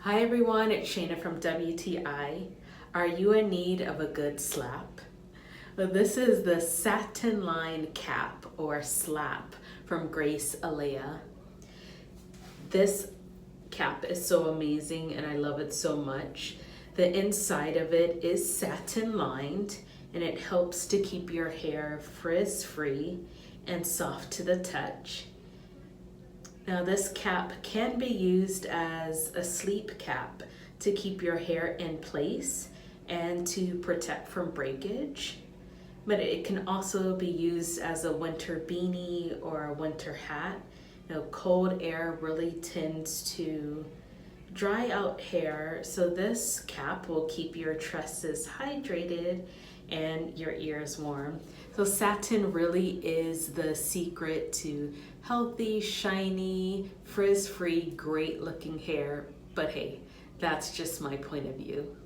Hi everyone, it's Shayna from WTI. Are you in need of a good slap? Well, this is the Satin Lined Cap or Slap from Grace Eleyae. This cap is so amazing and I love it so much. The inside of it is satin lined and it helps to keep your hair frizz free and soft to the touch. Now this cap can be used as a sleep cap to keep your hair in place and to protect from breakage. But it can also be used as a winter beanie or a winter hat. You know, cold air really tends to dry out hair, so this cap will keep your tresses hydrated and your ears warm. So satin really is the secret to healthy, shiny, frizz-free, great looking hair. But hey, that's just my point of view.